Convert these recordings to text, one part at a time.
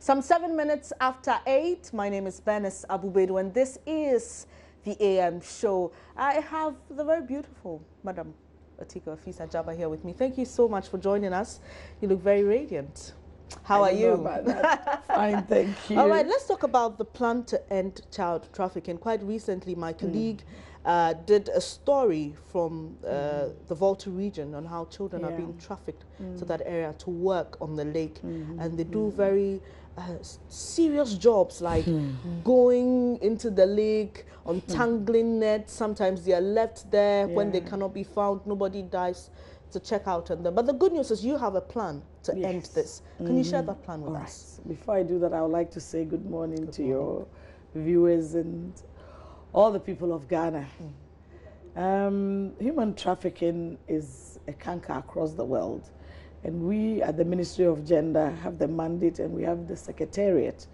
Some 7 minutes after 8, my name is Bernice Abubedu, and this is the AM show. I have the very beautiful Madam Atika Afisa Jaba here with me. Thank you so much for joining us. You look very radiant. How are you? About that. Fine, thank you. All right, let's talk about the plan to end child trafficking. Quite recently, my colleague did a story from the Volta region on how children are being trafficked to that area to work on the lake. And they do very serious jobs like going into the lake, untangling nets. Sometimes they are left there when they cannot be found. Nobody dies to check out on them. But the good news is you have a plan to end this. Can you share that plan with us? Before I do that, I would like to say good morning to your viewers and all the people of Ghana. Human trafficking is a canker across the world. And we at the Ministry of Gender have the mandate, and we have the Secretariat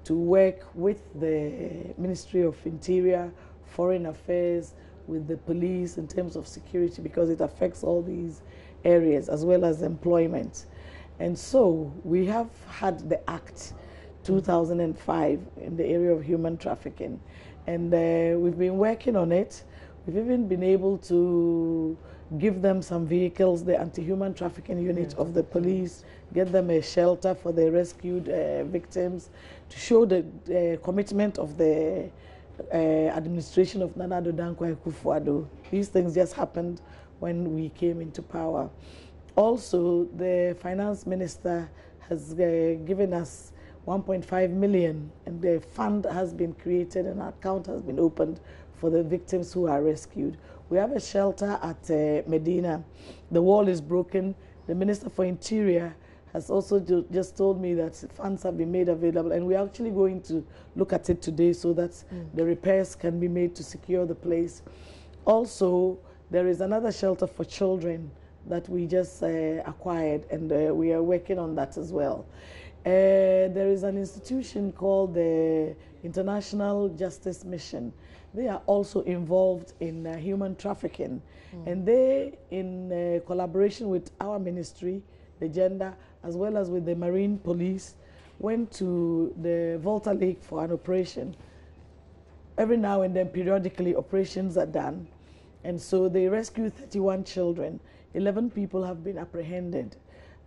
to work with the Ministry of Interior, Foreign Affairs, with the police in terms of security, because it affects all these areas as well as employment. And so we have had the Act 2005 in the area of human trafficking, and we've been working on it. We've even been able to give them some vehicles, the anti-human trafficking unit of the police, get them a shelter for the rescued victims, to show the commitment of the administration of Nana Addo Dankwa Akufo-Addo. These things just happened when we came into power. Also, the finance minister has given us 1.5 million, and the fund has been created, and an account has been opened for the victims who are rescued. We have a shelter at Medina. The wall is broken. The Minister for Interior has also just told me that funds have been made available, and we're actually going to look at it today so that the repairs can be made to secure the place. Also, there is another shelter for children that we just acquired, and we are working on that as well. There is an institution called the International Justice Mission. They are also involved in human trafficking, and they, in collaboration with our ministry, the gender, as well as with the Marine Police, went to the Volta Lake for an operation. Every now and then, periodically, operations are done. And so they rescued 31 children. 11 people have been apprehended.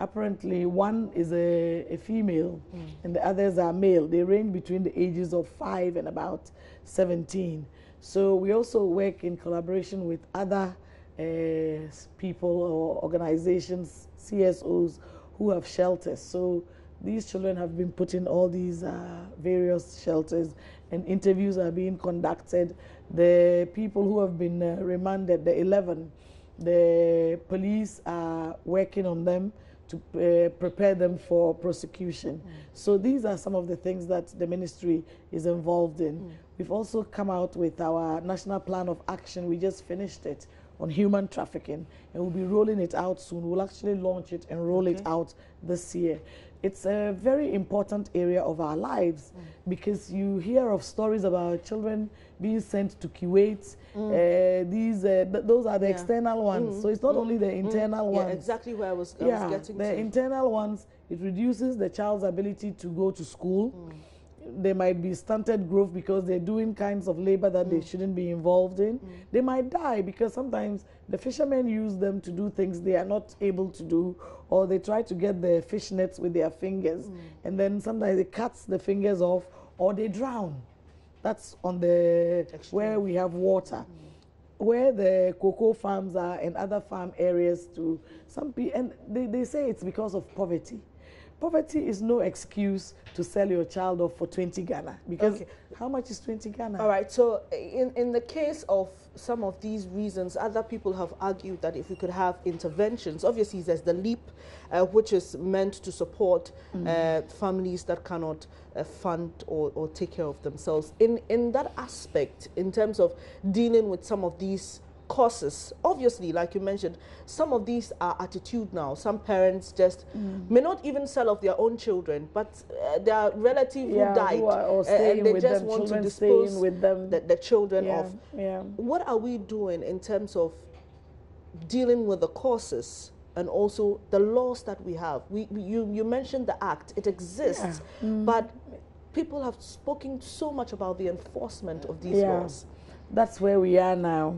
Apparently, one is a female, and the others are male. They range between the ages of 5 and about 17. So we also work in collaboration with other people or organizations, CSOs, who have shelters. So these children have been put in all these various shelters, and interviews are being conducted. The people who have been remanded, the 11, the police are working on them to prepare them for prosecution. So these are some of the things that the ministry is involved in. We've also come out with our National Plan of Action. We just finished it on human trafficking, and we'll be rolling it out soon. We'll actually launch it and roll it out this year. It's a very important area of our lives, because you hear of stories about children being sent to Kuwait. Those are the external ones. So it's not only the internal ones. Yeah, exactly where I was getting to. The internal ones, it reduces the child's ability to go to school. They might be stunted growth because they're doing kinds of labor that they shouldn't be involved in. They might die because sometimes the fishermen use them to do things they are not able to do, or they try to get the fish nets with their fingers, and then sometimes it cuts the fingers off, or they drown. That's on the where we have water. Where the cocoa farms are and other farm areas too. Some people, and they say it's because of poverty. Poverty is no excuse to sell your child off for 20 Ghana, because how much is 20 Ghana? All right, so in the case of some of these reasons, other people have argued that if we could have interventions, obviously there's the LEAP, which is meant to support families that cannot fund or take care of themselves. In that aspect, in terms of dealing with some of these causes, obviously, like you mentioned, some of these are attitudinal. Some parents just may not even sell off their own children, but their relative who died, and they just want to dispose with them, the children off. What are we doing in terms of dealing with the causes and also the laws that we have. You mentioned the act, it exists, but people have spoken so much about the enforcement of these laws. That's where we are now.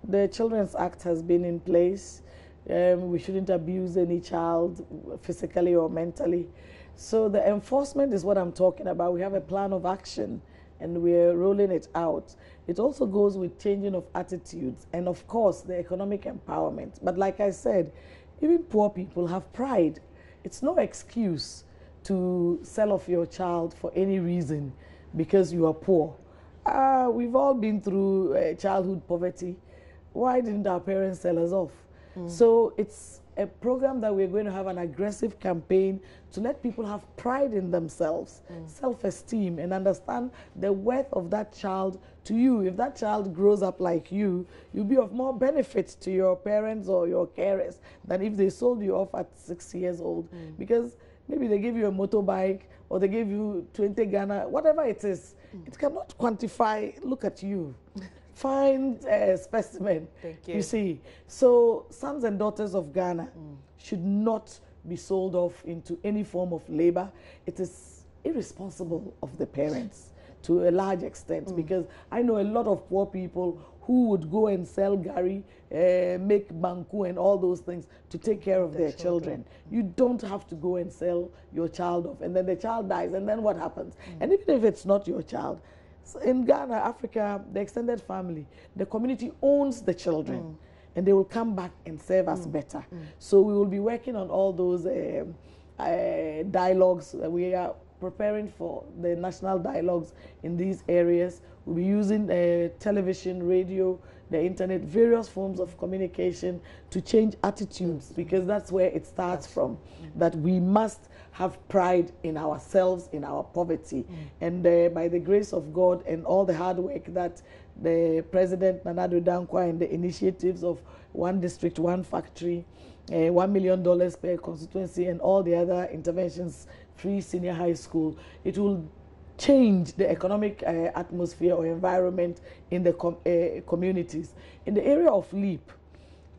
The Children's Act has been in place. We shouldn't abuse any child physically or mentally. So the enforcement is what I'm talking about. We have a plan of action and we're rolling it out. It also goes with changing of attitudes and, of course, the economic empowerment. But like I said, even poor people have pride. It's no excuse to sell off your child for any reason because you are poor. We've all been through childhood poverty. Why didn't our parents sell us off? So it's a program that we're going to have an aggressive campaign to let people have pride in themselves, self-esteem, and understand the worth of that child to you. If that child grows up like you, you'll be of more benefit to your parents or your carers than if they sold you off at 6 years old. Because maybe they give you a motorbike or they give you 20 Ghana, whatever it is, it cannot quantify, look at you. Find a specimen. Thank you. You see, so sons and daughters of Ghana should not be sold off into any form of labor. It is irresponsible of the parents to a large extent because I know a lot of poor people who would go and sell gari, make banku and all those things to take care of their children. You don't have to go and sell your child off and then the child dies and then what happens? And even if it's not your child, in Ghana, Africa, the extended family, the community owns the children and they will come back and serve us better. So we will be working on all those dialogues. We are preparing for the national dialogues in these areas. We'll be using television, radio, the internet, various forms of communication to change attitudes because that's where it starts from, that we must have pride in ourselves, in our poverty. And by the grace of God and all the hard work that the President Nana Addo Dankwa and the initiatives of One District, One Factory, $1 million per constituency and all the other interventions, free senior high school, it will change the economic atmosphere or environment in the communities. In the area of LEAP,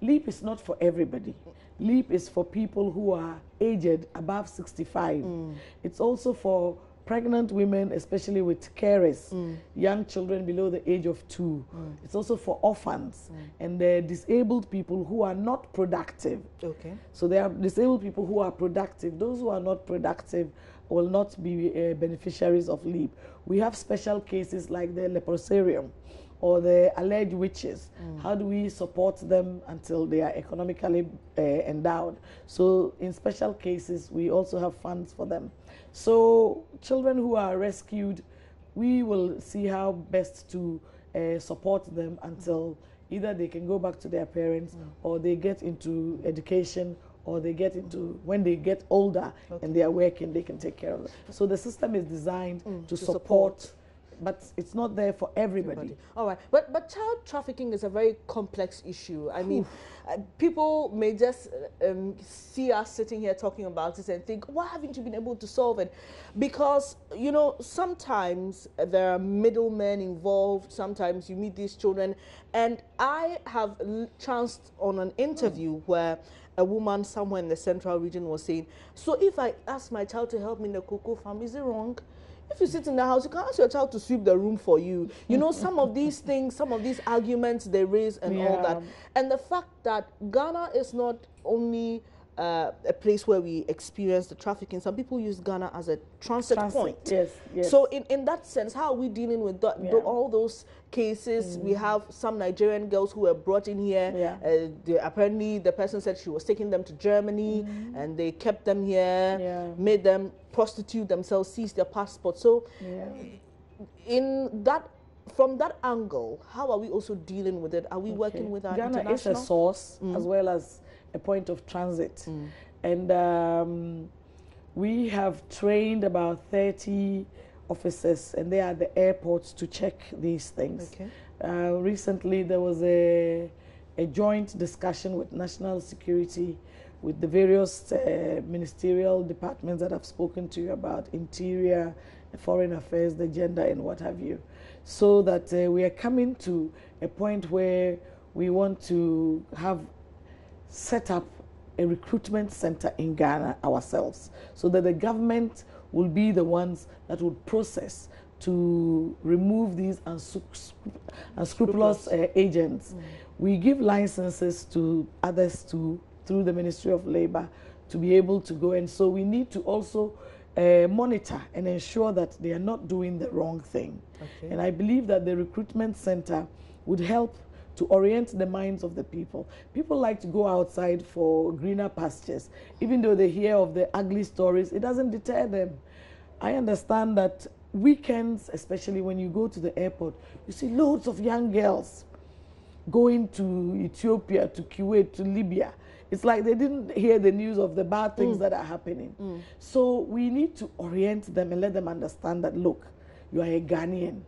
LEAP is not for everybody. LEAP is for people who are aged above 65. It's also for pregnant women, especially with carers, young children below the age of 2. It's also for orphans and the disabled people who are not productive. Okay. So there are disabled people who are productive. Those who are not productive will not be beneficiaries of LEAP. We have special cases like the leprosarium or the alleged witches. How do we support them until they are economically endowed? So in special cases, we also have funds for them. So children who are rescued, we will see how best to support them until either they can go back to their parents or they get into education or they get into, when they get older and they are working, they can take care of them. So the system is designed to support, but it's not there for everybody. All right, but child trafficking is a very complex issue. I mean, people may just see us sitting here talking about this and think, why haven't you been able to solve it? Because, you know, sometimes there are middlemen involved, sometimes you meet these children, and I have chanced on an interview where a woman somewhere in the central region was saying, so if I ask my child to help me in the cocoa farm, is it wrong? If you sit in the house, you can ask your child to sweep the room for you. You know, some of these things, some of these arguments they raise and all that. And the fact that Ghana is not only a place where we experience the trafficking, some people use Ghana as a transit point. Yes, yes. So in that sense, how are we dealing with all those cases? We have some Nigerian girls who were brought in here. Apparently, the person said she was taking them to Germany, and they kept them here, made them prostitute themselves, seize their passports. So from that angle, how are we also dealing with it? Are we working with our Ghana international? is a source as well as a point of transit. And we have trained about 30 officers, and they are at the airports to check these things. Recently, there was a joint discussion with national security, with the various ministerial departments that I've spoken to you about, interior, foreign affairs, the gender, and what have you, so that we are coming to a point where we want to have set up a recruitment center in Ghana ourselves, so that the government will be the ones that would process to remove these unscrupulous agents. We give licenses to others through the Ministry of Labor to be able to go, and so we need to also monitor and ensure that they are not doing the wrong thing. Okay. And I believe that the recruitment center would help to orient the minds of the people. People like to go outside for greener pastures. Even though they hear of the ugly stories, it doesn't deter them. I understand that weekends, especially when you go to the airport, you see loads of young girls going to Ethiopia, to Kuwait, to Libya. It's like they didn't hear the news of the bad things that are happening. So we need to orient them and let them understand that, look, you are a Ghanaian.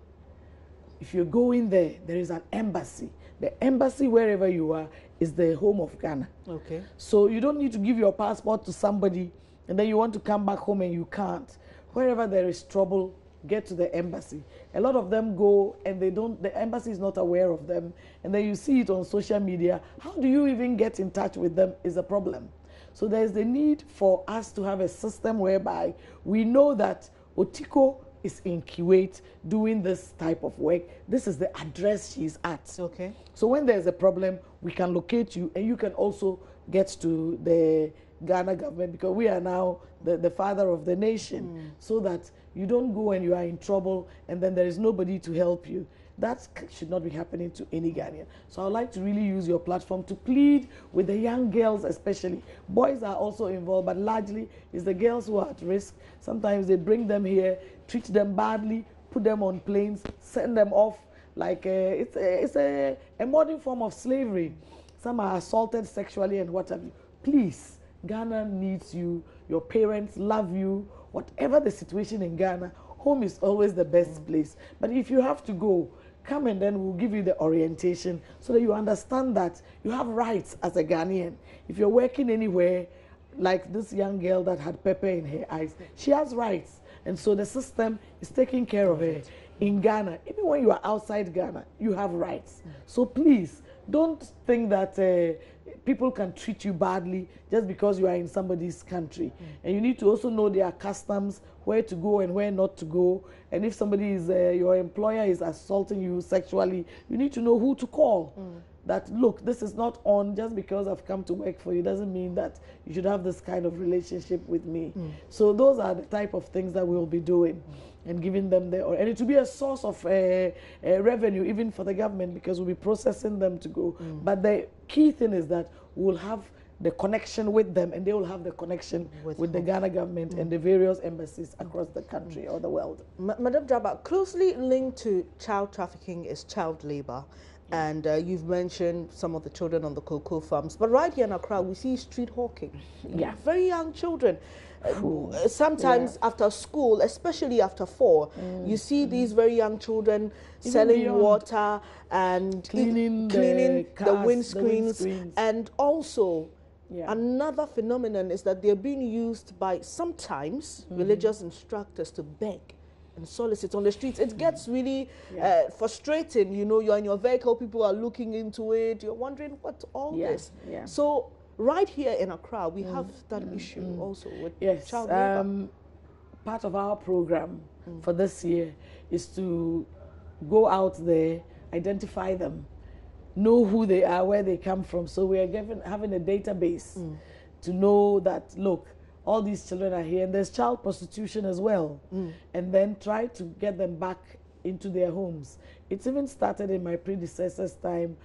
If you're going there, there is an embassy. The embassy, wherever you are, is the home of Ghana. Okay. So you don't need to give your passport to somebody and then you want to come back home and you can't. Wherever there is trouble, get to the embassy. A lot of them go and the embassy is not aware of them. And then you see it on social media. How do you even get in touch with them is a problem. So there's the need for us to have a system whereby we know that Otiko is in Kuwait doing this type of work. This is the address she's at. Okay. So when there's a problem, we can locate you and you can also get to the Ghana government, because we are now the father of the nation, so that you don't go and you are in trouble and then there is nobody to help you. That should not be happening to any Ghanaian. So I'd like to really use your platform to plead with the young girls especially. Boys are also involved, but largely it's the girls who are at risk. Sometimes they bring them here, treat them badly, put them on planes, send them off. Like it's a modern form of slavery. Some are assaulted sexually and what have you. Please, Ghana needs you. Your parents love you. Whatever the situation in Ghana, home is always the best place. But if you have to go, come and then we'll give you the orientation so that you understand that you have rights as a Ghanaian. If you're working anywhere, like this young girl that had pepper in her eyes, she has rights. And so the system is taking care of her. In Ghana, even when you are outside Ghana, you have rights. So please, don't think that people can treat you badly just because you are in somebody's country. And you need to also know their customs, where to go and where not to go. And if somebody is, your employer is assaulting you sexually, you need to know who to call. That, look, this is not on just because I've come to work for you. Doesn't mean that you should have this kind of relationship with me. So those are the type of things that we'll be doing. And giving them and it will be a source of revenue even for the government, because we'll be processing them to go. But the key thing is that we'll have the connection with them and they will have the connection with the Ghana government and the various embassies across the country or the world. Madam Jabba, closely linked to child trafficking is child labor. And you've mentioned some of the children on the cocoa farms. But right here in Accra, we see street hawking. Yeah. Very young children. Sometimes after school, especially after 4, you see these very young children even selling water and cleaning the windscreens. And also, another phenomenon is that they're being used by sometimes religious instructors to beg and solicit on the streets. It gets really frustrating. You know, you're in your vehicle, people are looking into it, you're wondering what all this. So right here in Accra, we have that issue also with child labor. Part of our program for this year is to go out there, identify them, know who they are, where they come from. So we are having a database to know that, look, all these children are here, and there's child prostitution as well. And then try to get them back into their homes. It's even started in my predecessor's time,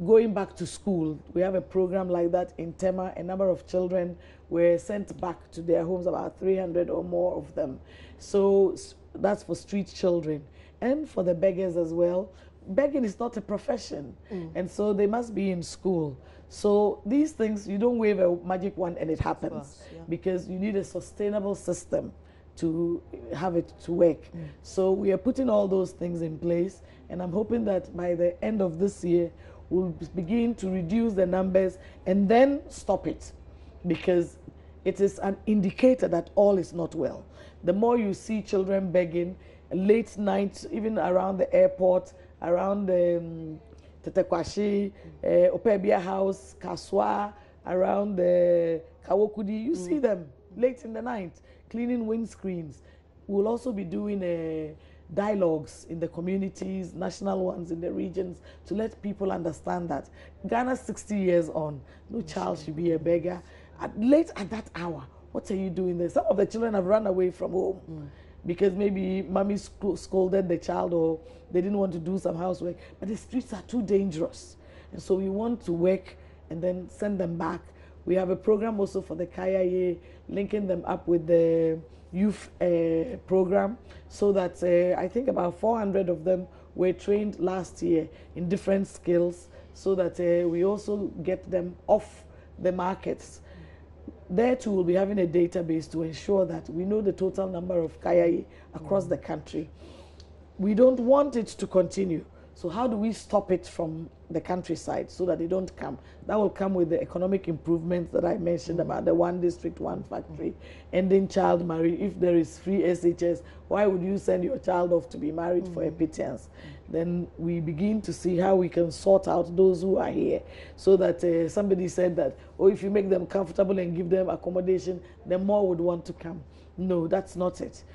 going back to school. We have a program like that in Tema. A number of children were sent back to their homes, about 300 or more of them. So that's for street children. And for the beggars as well. Begging is not a profession, and so they must be in school. So these things, you don't wave a magic wand and it happens, because you need a sustainable system to have it to work. So we are putting all those things in place, and I'm hoping that by the end of this year, we'll begin to reduce the numbers and then stop it, because it is an indicator that all is not well. The more you see children begging, late nights, even around the airport, around the Tetekwashi, Opebia House, Kaswa, around the Kawokudi. You see them late in the night cleaning windscreens. We'll also be doing dialogues in the communities, national ones in the regions, to let people understand that Ghana's 60 years on, no child should be a beggar. Late at that hour, what are you doing there? Some of the children have run away from home because maybe mommy scolded the child or they didn't want to do some housework. But the streets are too dangerous. And so we want to work and then send them back. We have a program also for the Kayaye, linking them up with the youth program, so that I think about 400 of them were trained last year in different skills, so that we also get them off the markets. There too, we'll be having a database to ensure that we know the total number of Kayaye across the country. We don't want it to continue. So how do we stop it from the countryside so that they don't come? That will come with the economic improvements that I mentioned about the one district, one factory, ending child marriage. If there is free SHS, why would you send your child off to be married for a pittance? Then we begin to see how we can sort out those who are here, so that somebody said that, oh, if you make them comfortable and give them accommodation, then more would want to come. No, that's not it.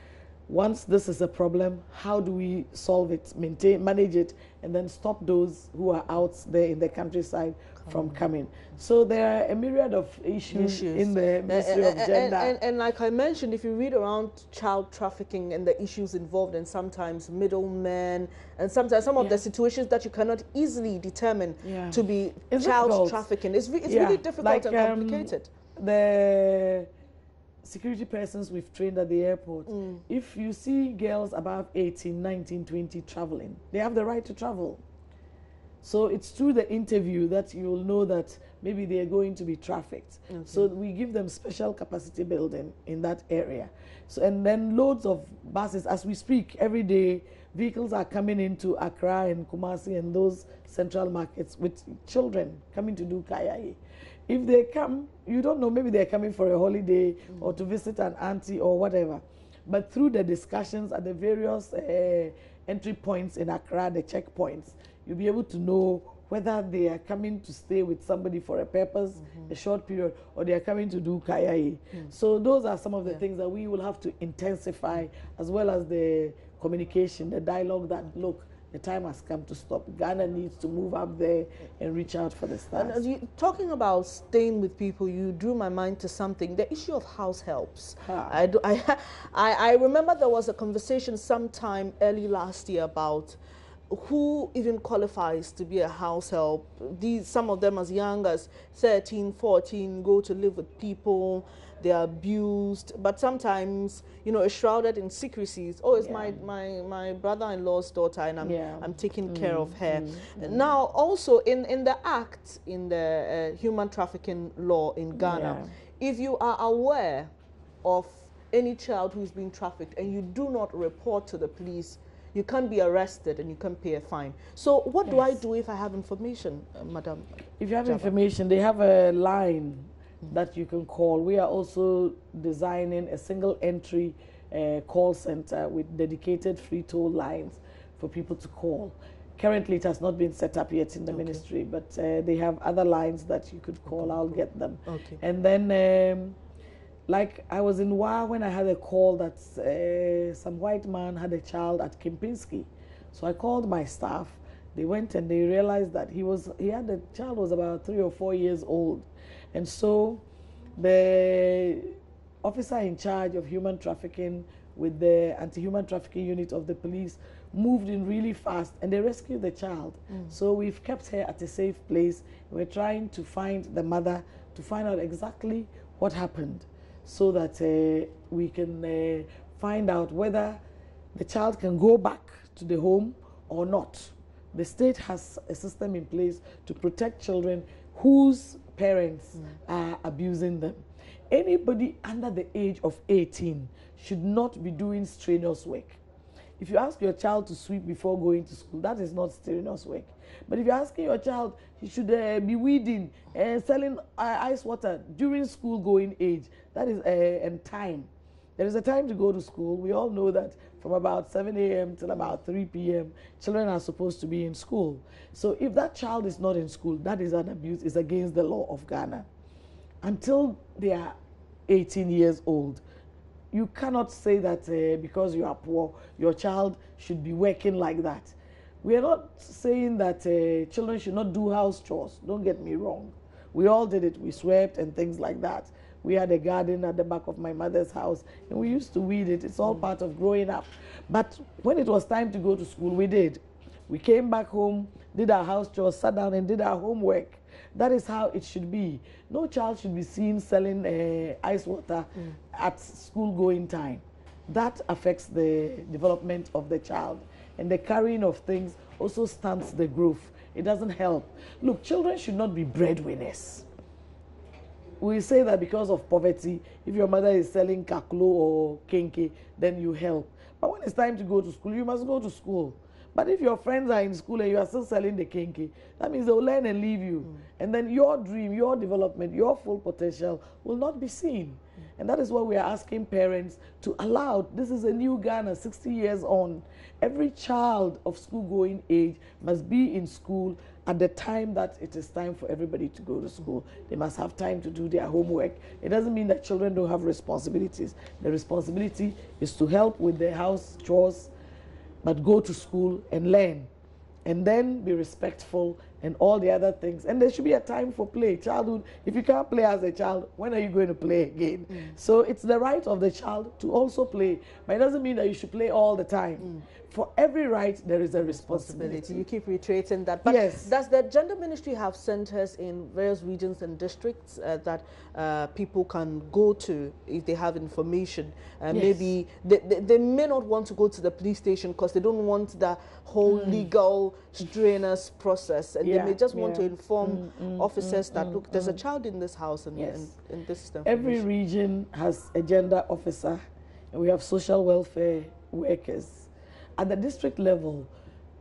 Once this is a problem, how do we solve it, manage it, and then stop those who are out there in the countryside from coming? So there are a myriad of issues in the Ministry of Gender. And like I mentioned, if you read around child trafficking and the issues involved, and sometimes middlemen, and sometimes some of the situations that you cannot easily determine to be child trafficking, it's really difficult and complicated. The security persons we've trained at the airport, if you see girls above 18, 19, 20 traveling, they have the right to travel. So it's through the interview that you'll know that maybe they are going to be trafficked. So we give them special capacity building in that area. So, and then loads of buses, as we speak, every day, vehicles are coming into Accra and Kumasi and those central markets with children coming to do Kayaye. If they come, you don't know, maybe they're coming for a holiday or to visit an auntie or whatever. But through the discussions at the various entry points in Accra, the checkpoints, you'll be able to know whether they are coming to stay with somebody for a purpose, a short period, or they are coming to do Kayaye. So those are some of the things that we will have to intensify, as well as the communication, the dialogue that, look, the time has come to stop. Ghana needs to move up there and reach out for the stars. And talking about staying with people, you drew my mind to something, the issue of house helps. I remember there was a conversation sometime early last year about who even qualifies to be a house help. Some of them as young as 13, 14, go to live with people. They are abused, but sometimes, you know, it's shrouded in secrecies. Oh, it's my brother-in-law's daughter, and I'm taking care of her. Now, also in the act, in the human trafficking law in Ghana, if you are aware of any child who's been trafficked and you do not report to the police, you can't be arrested and you can't pay a fine. So what do I do if I have information, Madam? If you have information, they have a line that you can call. We are also designing a single entry call center with dedicated free toll lines for people to call. Currently, it has not been set up yet in the ministry, but they have other lines that you could call. I'll get them. And then, like I was in Wa when I had a call that some white man had a child at Kempinski. So I called my staff. They went and they realized that the child was about 3 or 4 years old. And so the officer in charge of human trafficking with the anti-human trafficking unit of the police moved in really fast and they rescued the child. So we've kept her at a safe place. We're trying to find the mother to find out exactly what happened, so that we can find out whether the child can go back to the home or not. The state has a system in place to protect children whose parents are abusing them. Anybody under the age of 18 should not be doing strenuous work. If you ask your child to sweep before going to school, that is not strenuous work. But if you're asking your child, he should be weeding and selling ice water during school going age, that is and time. There is a time to go to school. We all know that from about 7 a.m. till about 3 p.m. Children are supposed to be in school. So if that child is not in school, that is an abuse. It's against the law of Ghana. Until they are 18 years old, you cannot say that because you are poor, your child should be working like that. We are not saying that children should not do house chores. Don't get me wrong. We all did it. We swept and things like that. We had a garden at the back of my mother's house, and we used to weed it. It's all part of growing up. But when it was time to go to school, we did. We came back home, did our house chores, sat down and did our homework. That is how it should be. No child should be seen selling ice water at school going time. That affects the development of the child. And the carrying of things also stunts the growth. It doesn't help. Look, children should not be breadwinners. We say that because of poverty, if your mother is selling kaklo or kenke, then you help. But when it's time to go to school, you must go to school. But if your friends are in school and you are still selling the kenke, that means they'll learn and leave you. And then your dream, your development, your full potential will not be seen. And that is what we are asking parents to allow. This is a new Ghana, 60 years on. Every child of school-going age must be in school at the time that it is time for everybody to go to school. They must have time to do their homework. It doesn't mean that children don't have responsibilities. The responsibility is to help with their house chores, but go to school and learn, and then be respectful and all the other things. And there should be a time for play. Childhood, if you can't play as a child, when are you going to play again? So it's the right of the child to also play, but it doesn't mean that you should play all the time. For every right, there is a responsibility. You keep reiterating that. But yes. Does the gender ministry have centers in various regions and districts that people can go to if they have information? Yes. Maybe they may not want to go to the police station because they don't want the whole legal strenuous process, and they may just want to inform officers that, look, there's a child in this house and, and this is the information. Every region has a gender officer, and we have social welfare workers. At the district level,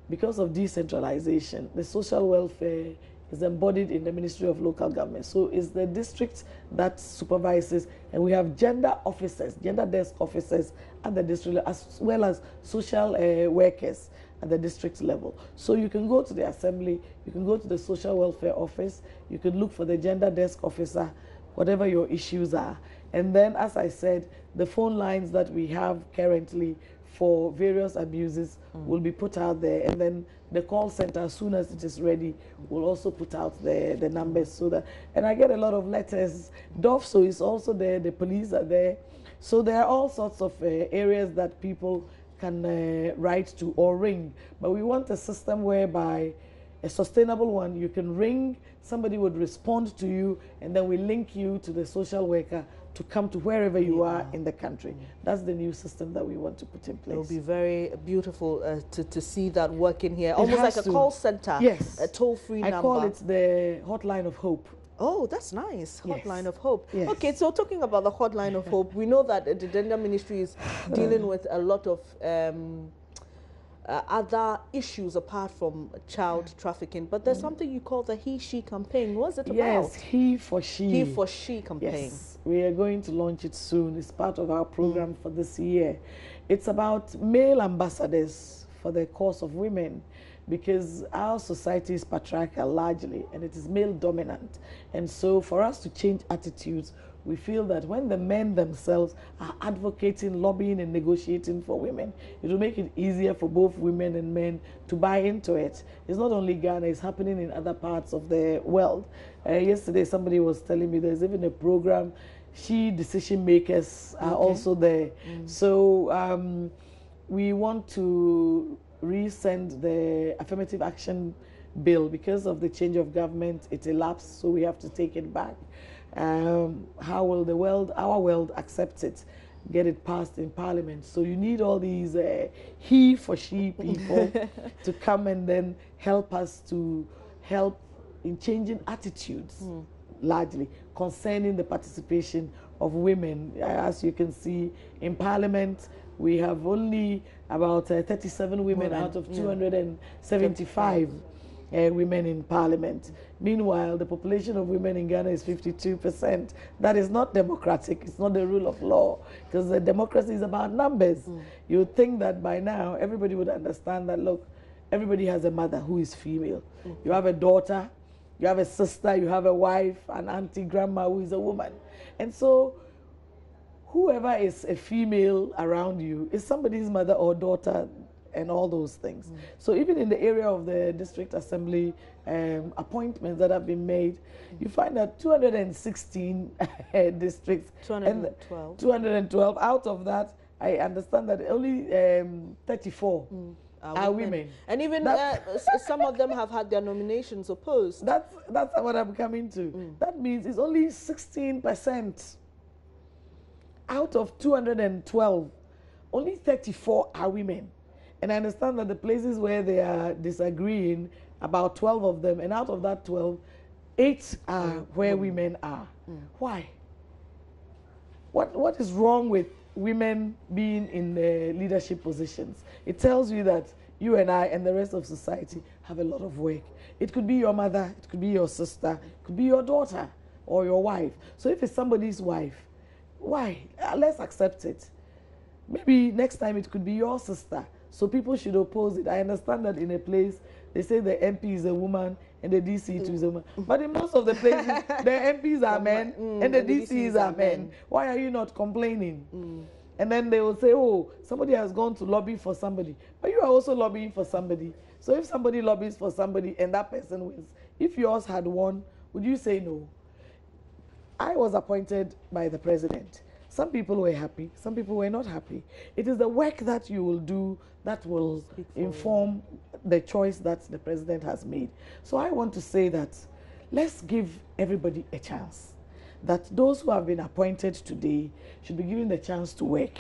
because of decentralization, the social welfare is embodied in the Ministry of Local Government. So it's the district that supervises, and we have gender officers, gender desk officers at the district, as well as social workers at the district level. So you can go to the assembly, you can go to the social welfare office, you can look for the gender desk officer, whatever your issues are. And then, as I said, the phone lines that we have currently for various abuses will be put out there, and then the call center, as soon as it is ready, will also put out the numbers. So that, and I get a lot of letters. DOFSO is also there, the police are there. So there are all sorts of areas that people can write to or ring. But we want a system whereby, a sustainable one, you can ring, somebody would respond to you, and then we link you to the social worker to come to wherever you are in the country. That's the new system that we want to put in place. It will be very beautiful to see that working here. Almost like a call center. Yes. A toll-free number. I call it the hotline of hope. Oh, that's nice. Hotline of Hope. Yes. Okay, so talking about the Hotline of Hope, we know that the Gender Ministry is dealing with a lot of other issues apart from child trafficking, but there's something you call the He-She campaign. What's it about? Yes, He for She. He for She campaign. Yes, we are going to launch it soon. It's part of our program for this year. It's about male ambassadors for the cause of women, because our society is patriarchal largely, and it is male dominant. And so for us to change attitudes, we feel that when the men themselves are advocating, lobbying, and negotiating for women, it will make it easier for both women and men to buy into it. It's not only Ghana, it's happening in other parts of the world. Yesterday, somebody was telling me there's even a program, She decision makers are also there. So we want to resend the affirmative action bill because of the change of government. It elapsed, so we have to take it back. How will the world, our world, accept it, get it passed in Parliament? So you need all these He for She people to come and then help us to help in changing attitudes, largely concerning the participation of women. As you can see in Parliament, we have only about 37 women out of 275. women in parliament. Meanwhile, the population of women in Ghana is 52%. That is not democratic. It's not the rule of law, because the democracy is about numbers. You would think that by now everybody would understand that, look, everybody has a mother who is female. You have a daughter, you have a sister, you have a wife, an auntie, grandma who is a woman. And so whoever is a female around you is somebody's mother or daughter and all those things. So even in the area of the district assembly appointments that have been made, you find that 216 districts, 212. 212 out of that, I understand that only 34 are women. And even some of them have had their nominations opposed. That's what I'm coming to. That means it's only 16%. Out of 212, only 34 are women. And I understand that the places where they are disagreeing, about 12 of them, and out of that 12, 8 are where women are. Why? What is wrong with women being in leadership positions? It tells you that you and I and the rest of society have a lot of work. It could be your mother, it could be your sister, it could be your daughter or your wife. So if it's somebody's wife, why? Let's accept it. Maybe next time it could be your sister. So people should oppose it. I understand that in a place, they say the MP is a woman and the DC too is a woman. But in most of the places, the MPs are men and the DCs are men. Why are you not complaining? And then they will say, oh, somebody has gone to lobby for somebody. But you are also lobbying for somebody. So if somebody lobbies for somebody and that person wins, if yours had won, would you say no? I was appointed by the president. Some people were happy, some people were not happy. It is the work that you will do that will inform the choice that the president has made. So I want to say that let's give everybody a chance. That those who have been appointed today should be given the chance to work.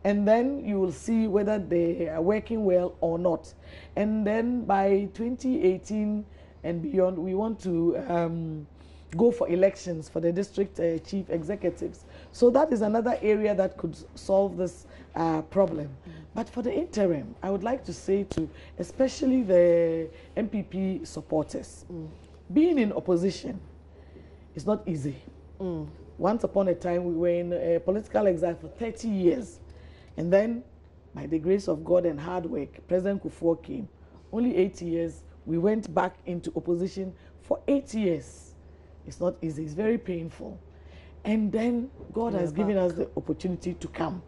And then you will see whether they are working well or not. And then by 2018 and beyond, we want to go for elections for the district chief executives. So that is another area that could solve this problem. But for the interim, I would like to say to especially the MPP supporters, being in opposition is not easy. Once upon a time, we were in political exile for 30 years. And then, by the grace of God and hard work, President Kufuor came. Only 8 years, we went back into opposition for 8 years. It's not easy, it's very painful. And then God has given us the opportunity to come.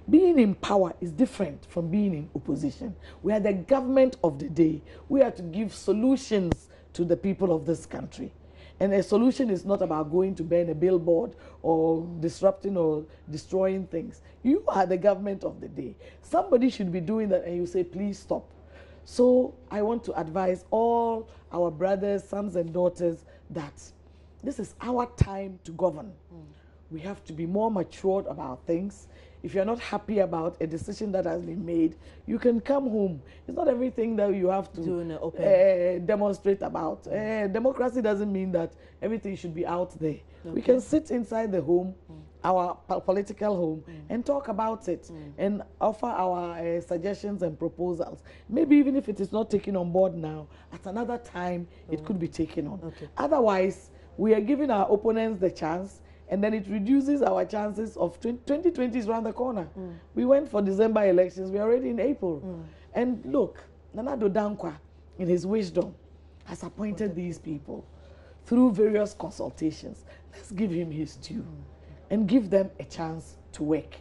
Being in power is different from being in opposition. We are the government of the day. We are to give solutions to the people of this country. And a solution is not about going to burn a billboard or disrupting or destroying things. You are the government of the day. Somebody should be doing that and you say, please stop. So I want to advise all our brothers, sons and daughters that this is our time to govern. We have to be more matured about things. If you're not happy about a decision that has been made, you can come home. It's not everything that you have to demonstrate about. Democracy doesn't mean that everything should be out there. We can sit inside the home, our political home, and talk about it and offer our suggestions and proposals. Maybe even if it is not taken on board now, at another time, it could be taken on. Otherwise, we are giving our opponents the chance, and then it reduces our chances of 2020 is around the corner. We went for December elections, we're already in April. And look, Nana Addo Dankwa, in his wisdom, has appointed these people through various consultations. Let's give him his due and give them a chance to work.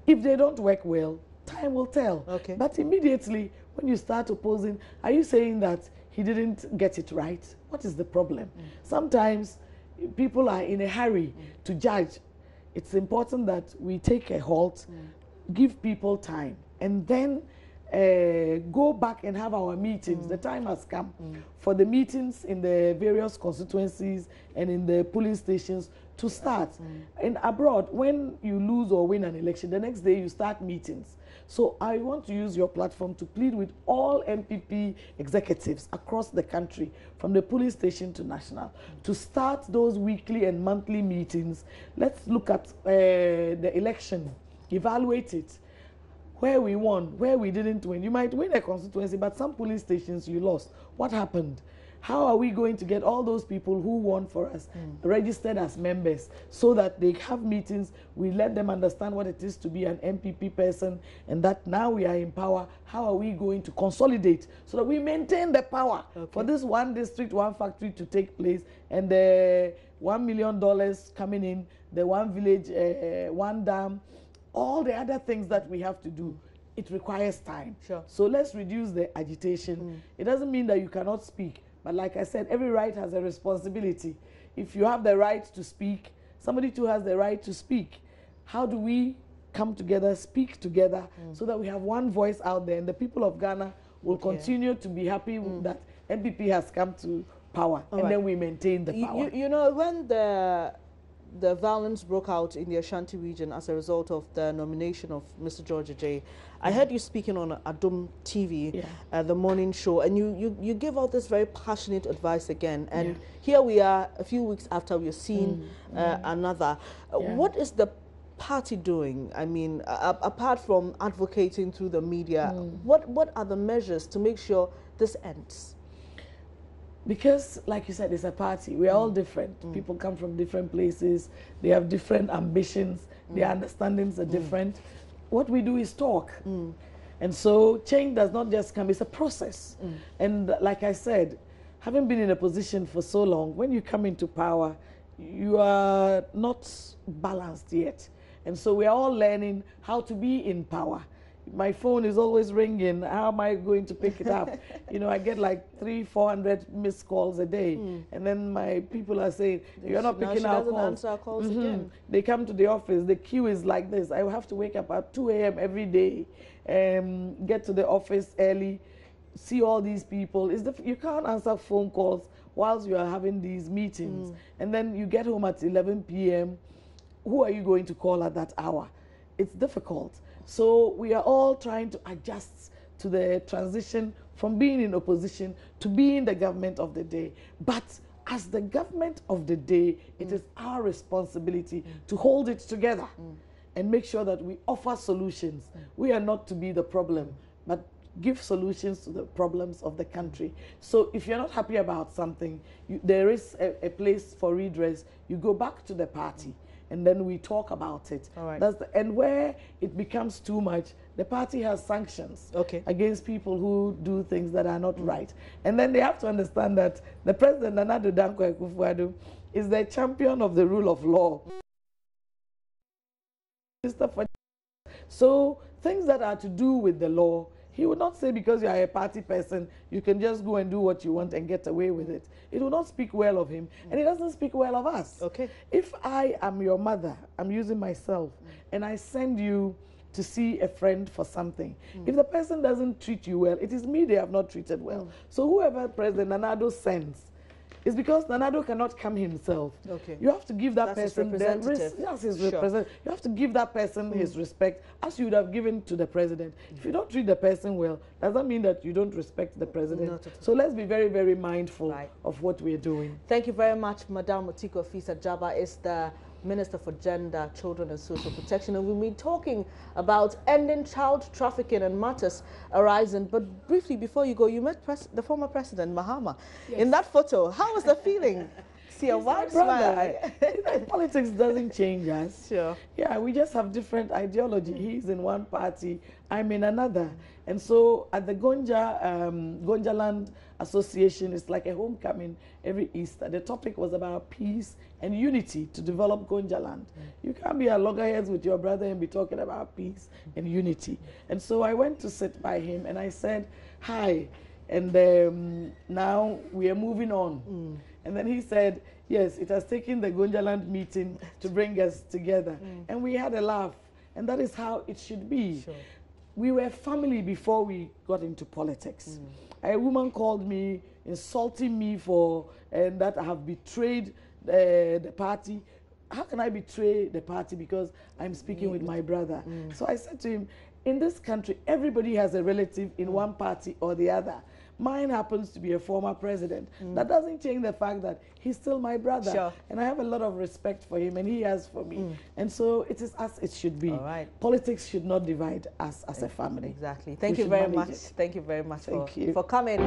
If they don't work well, time will tell. But immediately, when you start opposing, are you saying that he didn't get it right? What is the problem? Sometimes people are in a hurry to judge. It's important that we take a halt, give people time, and then go back and have our meetings. The time has come for the meetings in the various constituencies and in the polling stations to start. And abroad, when you lose or win an election, the next day you start meetings. So I want to use your platform to plead with all MPP executives across the country, from the police station to national, to start those weekly and monthly meetings. Let's look at the election, evaluate it. where we won, where we didn't win. You might win a constituency, but some polling stations you lost. What happened? How are we going to get all those people who won for us registered as members so that they have meetings, we let them understand what it is to be an MPP person, and that now we are in power, how are we going to consolidate so that we maintain the power for this one district, one factory to take place, and the $1 million coming in, the one village, one dam, all the other things that we have to do. It requires time. Sure. So let's reduce the agitation. It doesn't mean that you cannot speak. But like I said, every right has a responsibility. If you have the right to speak, somebody too has the right to speak. How do we come together, speak together, so that we have one voice out there, and the people of Ghana will continue to be happy that MPP has come to power, and then we maintain the power. You know, when the violence broke out in the Ashanti region as a result of the nomination of Mr. George Ajay, I heard you speaking on Adum TV, the morning show, and you gave out this very passionate advice again. And here we are, a few weeks after we've seen another. What is the party doing? I mean, apart from advocating through the media, what are the measures to make sure this ends? Because, like you said, it's a party. We're all different. People come from different places. They have different ambitions. Their understandings are different. What we do is talk. And so change does not just come, it's a process. And like I said, having been in a position for so long, when you come into power, you are not balanced yet. And so we're all learning how to be in power. My phone is always ringing. How am I going to pick it up? You know, I get like 300-400 missed calls a day. And then my people are saying, you're not picking our calls. Answer our calls again. They come to the office. The queue is like this. I will have to wake up at 2 a.m. every day, get to the office early, see all these people. You can't answer phone calls whilst you are having these meetings. And then you get home at 11 p.m. Who are you going to call at that hour? It's difficult. So we are all trying to adjust to the transition from being in opposition to being the government of the day. But as the government of the day, it is our responsibility to hold it together and make sure that we offer solutions. We are not to be the problem, but give solutions to the problems of the country. So if you're not happy about something, there is a place for redress. You go back to the party, and then we talk about it. All right. And where it becomes too much, the party has sanctions against people who do things that are not right. And then they have to understand that the president, Nana Addo Dankwa Akufo-Addo, is the champion of the rule of law. So things that are to do with the law, he would not say because you are a party person, you can just go and do what you want and get away with it. It will not speak well of him, and he doesn't speak well of us. If I am your mother, I'm using myself, and I send you to see a friend for something. If the person doesn't treat you well, it is me they have not treated well. So whoever President Nana Addo sends, it's because Nana Addo cannot come himself. You have to give that person the representative. You have to give that person his respect as you would have given to the president. If you don't treat the person well, does that mean that you don't respect the president? So let's be very, very mindful of what we're doing. Thank you very much, Madam Otiko Fisa Jaba is the Minister for Gender, Children and Social Protection, and we'll be talking about ending child trafficking and matters arising. But briefly, before you go, you met the former President Mahama. In that photo, how was the feeling? See a wide smile. Politics doesn't change us. Yeah, we just have different ideology. He's in one party, I'm in another. And so at the Gonjaland Association, it's like a homecoming every Easter. The topic was about peace and unity to develop Gonjaland. You can't be at loggerheads with your brother and be talking about peace and unity. And so I went to sit by him and I said, hi. And now we are moving on. And then he said, yes, it has taken the Gonjaland meeting to bring us together. And we had a laugh. And that is how it should be. We were family before we got into politics. A woman called me, insulting me for that I have betrayed the party. How can I betray the party because I'm speaking with my brother? So I said to him, in this country, everybody has a relative in one party or the other. Mine happens to be a former president. That doesn't change the fact that he's still my brother. Sure. And I have a lot of respect for him, and he has for me. And so it is as it should be. All right. Politics should not divide us as a family. Exactly. Thank you very much. Thank you very much for coming.